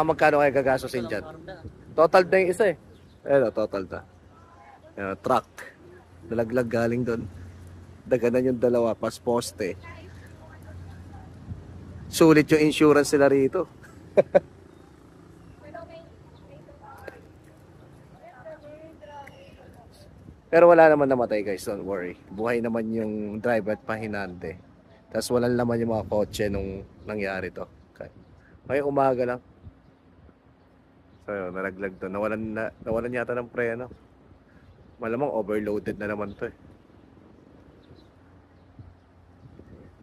Magkano kaya gagastusin dyan? Total na yung isa eh. Ayun, total na. Truck. Nalaglag galing doon. Daganan yung dalawa, pas poste. Sulit yung insurance nila rito. Pero wala naman namatay guys, don't worry. Buhay naman yung driver at pahinante. Tapos walang laman yung mga kotse nung nangyari to. Okay. May umaga lang. So yun, nalaglag to. Nawalan yata ng preno. Malamang overloaded na naman to eh.